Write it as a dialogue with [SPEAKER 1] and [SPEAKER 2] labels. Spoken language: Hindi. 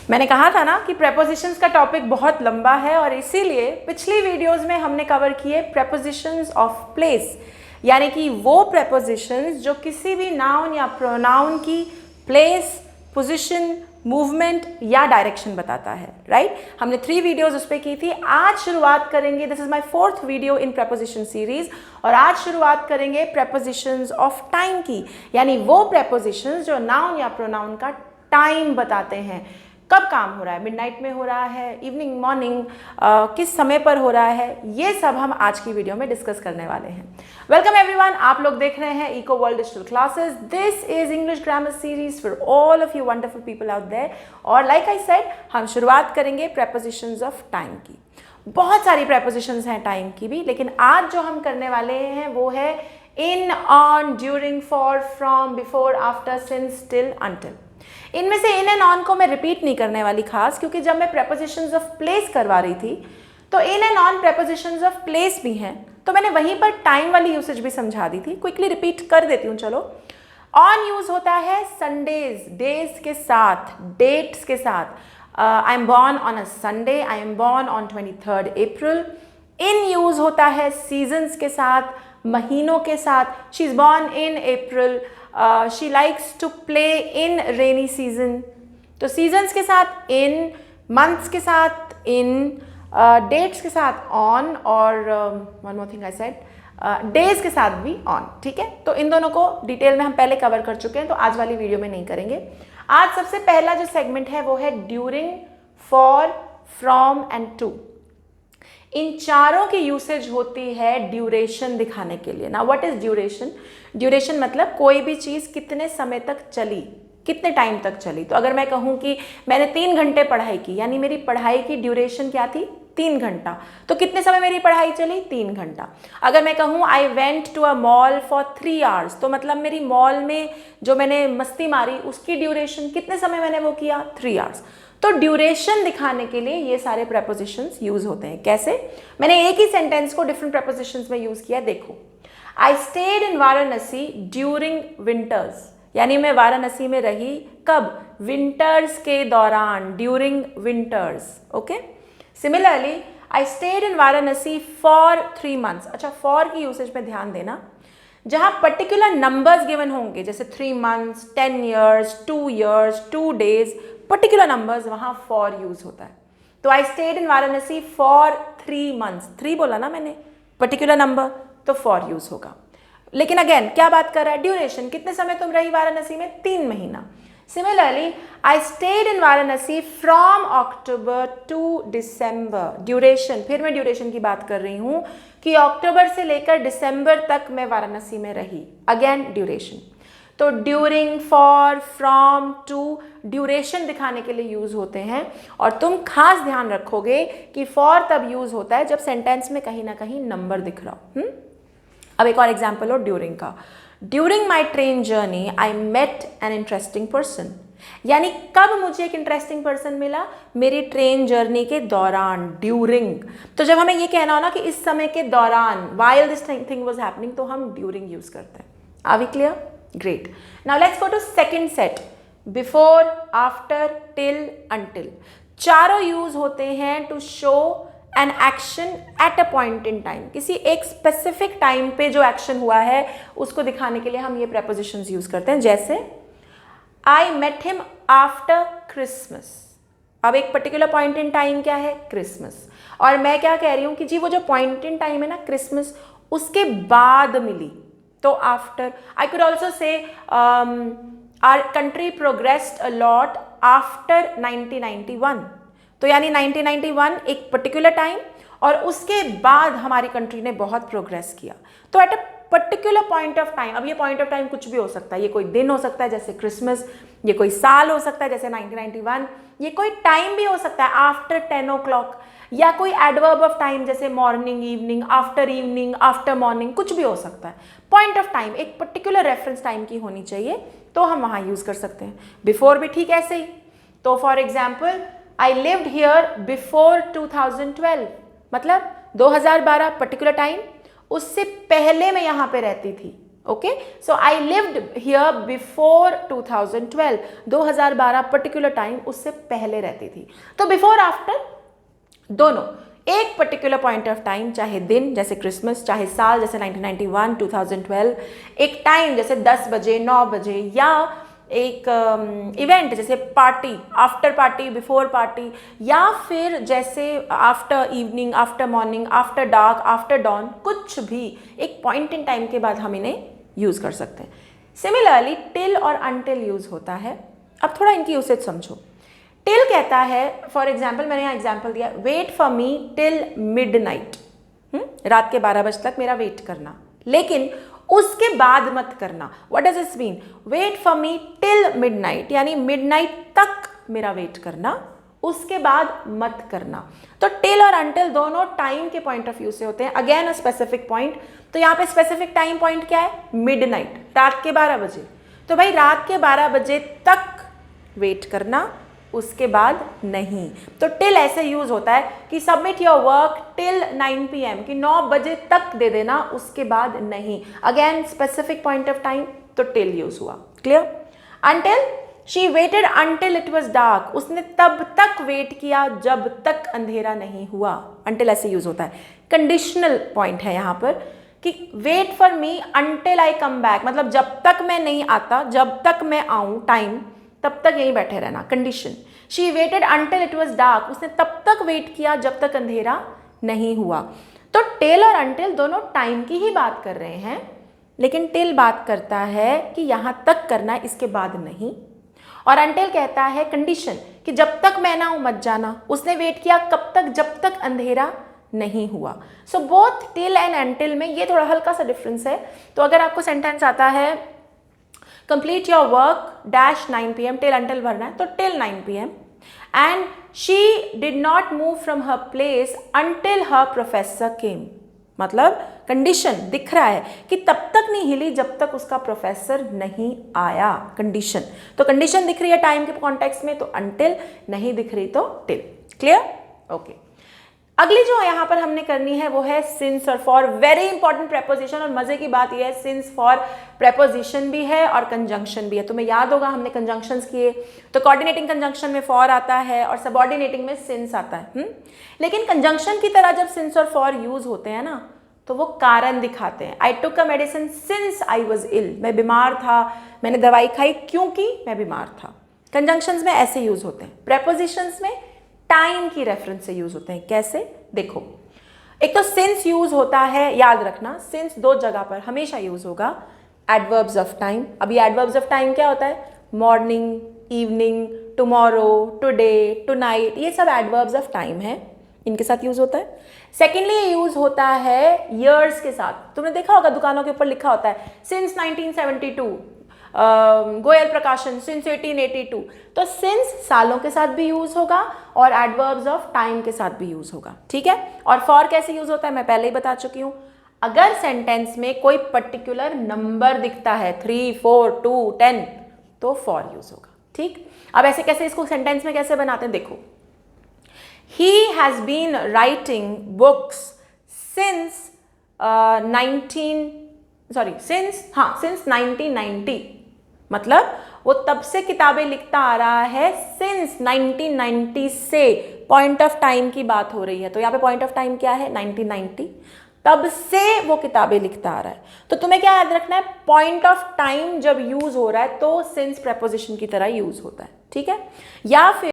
[SPEAKER 1] मैंने कहा था ना कि प्रेपोजिशंस का टॉपिक बहुत लंबा है और इसीलिए पिछली वीडियोस में हमने कवर किए प्रेपोजिशंस ऑफ प्लेस, यानी कि वो प्रेपोजिशंस जो किसी भी नाउन या प्रोनाउन की प्लेस, पोजीशन, मूवमेंट या डायरेक्शन बताता है, राइट? हमने 3 वीडियोस उस पर की थी। आज शुरुआत करेंगे, this is my 4th video in preposition series, और आज शुरुआत करेंगे प्रेपोजिशंस ऑफ टाइम की, यानी वो प्रेपोजिशंस जो नाउन या प्रोनाउन का टाइम बताते हैं। कब काम हो रहा है, मिडनाइट में हो रहा है, इवनिंग, मॉर्निंग, किस समय पर हो रहा है, ये सब हम आज की वीडियो में डिस्कस करने वाले हैं। वेलकम एवरीवन, आप लोग देख रहे हैं Eco World digital classes. This is English grammar series for all of you wonderful people out there. और लाइक आई सेड, हम शुरुआत करेंगे प्रेपोजिशंस ऑफ टाइम की। बहुत सारी प्रेपोजिशंस हैं टाइम की भी, लेकिन आज जो हम करने वाले हैं वो है in, on, during, for, from, before, after, since, till, until. इनमें से इन एंड ऑन को मैं रिपीट नहीं करने वाली खास, क्योंकि जब मैं प्रेपोजिशंस ऑफ प्लेस करवा रही थी तो in and on prepositions of place भी हैं, तो मैंने वहीं पर टाइम वाली यूसेज भी समझा दी थी। क्विकली रिपीट कर देती हूँ। चलो, ऑन यूज होता है संडेज, डेज के साथ, डेट्स के साथ। I am born on a Sunday, I am born on 23rd April। In use होता है सीजन्स के साथ, महीनों के साथ। She is born in April, she likes to play in rainy season. तो सीजन्स के साथ इन, मंथ्स के साथ इन, डेट्स के साथ ऑन, और one more thing I said, days के साथ भी ऑन। ठीक है, तो इन दोनों को डिटेल में हम पहले कवर कर चुके हैं, तो आज वाली वीडियो में नहीं करेंगे। आज सबसे पहला जो सेगमेंट है वो है during, for, from and to. इन चारों की यूसेज होती है ड्यूरेशन दिखाने के लिए। ना व्हाट इज ड्यूरेशन? ड्यूरेशन मतलब कोई भी चीज़ कितने समय तक चली, कितने टाइम तक चली। तो अगर मैं कहूँ कि मैंने 3 घंटे पढ़ाई की, यानी मेरी पढ़ाई की ड्यूरेशन क्या थी? 3 घंटा। तो कितने समय मेरी पढ़ाई चली? 3 घंटा। अगर मैं कहूँ I went to a mall for 3 hours, तो मतलब मेरी मॉल में जो मैंने मस्ती मारी उसकी ड्यूरेशन, कितने समय मैंने वो किया? 3 hours। तो ड्यूरेशन दिखाने के लिए ये सारे प्रेपोजिशंस यूज होते हैं। कैसे? मैंने एक ही सेंटेंस को डिफरेंट प्रेपोजिशंस में यूज किया। देखो, आई stayed in Varanasi during winters, यानी मैं वाराणसी में रही कब? विंटर्स के दौरान, during winters. Okay. Similarly, I stayed in Varanasi for 3 months। अच्छा, फॉर की यूसेज में ध्यान देना, जहां पर्टिकुलर नंबर्स गिवन होंगे, जैसे 3 months, 10 years, 2 years, 2 days, particular numbers, वहां फॉर यूज होता है। तो आई stayed in Varanasi for 3 months, 3 बोला ना मैंने, पर्टिकुलर नंबर, तो फॉर यूज होगा। लेकिन अगेन क्या बात कर रहा है? ड्यूरेशन, कितने समय तुम रही वाराणसी में? 3 महीना। Similarly, I stayed in Varanasi from October to December. Duration, फिर मैं ड्यूरेशन की बात कर रही हूं कि अक्टूबर से लेकर दिसंबर तक मैं वाराणसी में रही। Again duration. तो during, for, from, to duration दिखाने के लिए यूज होते हैं। और तुम खास ध्यान रखोगे कि फॉर तब यूज होता है जब सेंटेंस में कहीं ना कहीं नंबर दिख रहा हो। अब एक और एग्जाम्पल हो ड्यूरिंग का। During my train journey I met an interesting person, यानी कब मुझे एक इंटरेस्टिंग पर्सन मिला? मेरी ट्रेन जर्नी के दौरान, ड्यूरिंग। तो जब हमें ये कहना हो ना कि इस समय के दौरान, while this thing was happening, तो हम ड्यूरिंग यूज करते हैं। Are we clear? Great. Now let's go to second set, before, after, till, until. चारों यूज होते हैं to show an action at a point in time. किसी एक स्पेसिफिक टाइम पे जो एक्शन हुआ है उसको दिखाने के लिए हम ये प्रेपोजिशंस यूज करते हैं। जैसे I met him after Christmas. अब एक पर्टिकुलर पॉइंट इन टाइम क्या है? क्रिसमस। और मैं क्या कह रही हूं कि जी वो जो पॉइंट इन टाइम है ना क्रिसमस, उसके बाद मिली, तो after. I could also say our country progressed a lot after 1991। तो यानी 1991 एक पर्टिकुलर टाइम, और उसके बाद हमारी कंट्री ने बहुत प्रोग्रेस किया। तो at a particular point of time, अब ये पॉइंट ऑफ टाइम कुछ भी हो सकता है, ये कोई दिन हो सकता है जैसे क्रिसमस, ये कोई साल हो सकता है जैसे 1991, ये कोई टाइम भी हो सकता है आफ्टर 10 o'clock, या कोई एडवर्ब ऑफ टाइम जैसे मॉर्निंग, इवनिंग, आफ्टर मॉर्निंग, कुछ भी हो सकता है। पॉइंट ऑफ टाइम एक पर्टिकुलर रेफरेंस टाइम की होनी चाहिए, तो हम वहां यूज कर सकते हैं। बिफोर भी ठीक ऐसे ही। तो for example, I lived here before 2012, मतलब 2012 पर्टिकुलर टाइम, उससे पहले मैं यहाँ पे रहती थी। Okay, so I lived here before 2012, 2012 particular time, उससे पहले रहती थी। तो बिफोर आफ्टर दोनों, एक पर्टिकुलर पॉइंट ऑफ टाइम, चाहे दिन जैसे क्रिसमस, चाहे साल जैसे 1991 2012, एक टाइम जैसे 10 बजे 9 बजे, या एक इवेंट जैसे party, after party, before party, या फिर जैसे after evening, after morning, after dark, after dawn, कुछ भी एक पॉइंट इन टाइम के बाद हम इन्हें यूज कर सकते हैं। सिमिलरली टिल और अनटिल यूज होता है। अब थोड़ा इनकी यूसेज समझो। टिल कहता है, फॉर एग्जाम्पल मैंने यहाँ एग्जाम्पल दिया, wait for me till midnight, रात के 12 बजे तक मेरा वेट करना, लेकिन उसके बाद मत करना। What does this mean? Wait for me till midnight, यानी मिडनाइट तक मेरा वेट करना, उसके बाद मत करना। तो टिल और अनटिल दोनों टाइम के पॉइंट ऑफ व्यू से होते हैं। अगेन अ स्पेसिफिक पॉइंट, तो यहाँ पे स्पेसिफिक टाइम पॉइंट क्या है? मिडनाइट, रात के 12 बजे। तो भाई रात के 12 बजे तक वेट करना, उसके बाद नहीं। तो टिल ऐसे यूज होता है कि submit your work till 9 PM, कि 9 बजे तक दे देना, उसके बाद नहीं। Again specific point of time, तो टिल यूज हुआ। Clear? Until, she weighted until it was dark, उसने तब तक वेट किया जब तक अंधेरा नहीं हुआ। अनटिल ऐसे यूज होता है। कंडीशनल पॉइंट है यहाँ पर कि wait for me until I come back, मतलब जब तक मैं नहीं आता, जब तक मैं आऊं टाइम, तब तक यहीं बैठे रहना। Condition, she weighted until it was dark, उसने तब तक वेट किया जब तक अंधेरा नहीं हुआ। तो टिल और अनटिल दोनों टाइम की ही बात कर रहे हैं, लेकिन टिल बात करता है कि यहां तक करना, इसके बाद नहीं। और अनटिल कहता है कंडीशन, कि जब तक मैं ना हूं मत जाना। उसने वेट किया कब तक? जब तक अंधेरा नहीं हुआ। So both till and until में ये थोड़ा हल्का सा डिफरेंस है। तो अगर आपको सेंटेंस आता है complete your work dash 9 PM, till until भरना है, तो till 9 PM, and she did not move from her place until her professor came, मतलब कंडीशन दिख रहा है कि तब तक नहीं हिली जब तक उसका प्रोफेसर नहीं आया। कंडीशन, तो कंडीशन दिख रही है टाइम के कॉन्टेक्स्ट में, तो अनटिल, नहीं दिख रही तो टिल। क्लियर? ओके। अगली जो यहाँ पर हमने करनी है वो है सिंस और फॉर। वेरी इंपॉर्टेंट प्रेपोजिशन, और मजे की बात यह है सिंस फॉर प्रेपोजिशन भी है और कंजंक्शन भी है। तुम्हें याद होगा हमने कंजंक्शंस किए, तो कोऑर्डिनेटिंग कंजंक्शन में फॉर आता है और सबऑर्डिनेटिंग में सिंस आता है। लेकिन कंजंक्शन की तरह जब सिंस और फॉर यूज होते हैं ना, तो वो कारण दिखाते हैं। I took a medicine since I was ill, मैं बीमार था, मैंने दवाई खाई क्योंकि मैं बीमार था। कंजंक्शंस में ऐसे यूज होते हैं। प्रेपोजिशंस में टाइम की रेफरेंस से यूज होते हैं। कैसे? देखो, एक तो सिंस यूज होता है, याद रखना सिंस 2 जगह पर हमेशा यूज होगा। एडवर्ब्स ऑफ टाइम, अभी एडवर्ब्स ऑफ टाइम क्या होता है? Morning, evening, tomorrow, today, tonight, ये सब एडवर्ब्स ऑफ टाइम है, इनके साथ यूज होता है। सेकेंडली ये यूज होता है ईयर्स के साथ। तुमने देखा होगा दुकानों के ऊपर लिखा होता है सिंस 1972, गोयल प्रकाशन सिंस 1882। तो सिंस सालों के साथ भी यूज होगा और एडवर्ब्स ऑफ टाइम के साथ भी यूज होगा। ठीक है? और फॉर कैसे यूज होता है मैं पहले ही बता चुकी हूं। अगर सेंटेंस में कोई पर्टिकुलर नंबर दिखता है 3, 4, 2, 10, तो फॉर यूज होगा। ठीक? अब ऐसे कैसे इसको सेंटेंस में कैसे बनाते हैं देखो। He has been writing books since since 1990, मतलब वो तब से किताबें लिखता आ रहा है। सिंस 1990 से पॉइंट ऑफ टाइम की बात हो रही है, तो यहाँ पे पॉइंट ऑफ टाइम क्या है? 1990, तब से वो किताबें लिखता आ रहा है। तो तुम्हें क्या याद रखना है? पॉइंट ऑफ टाइम जब यूज हो रहा है तो सिंस प्रेपोजिशन की तरह यूज होता है। ठीक है? या फिर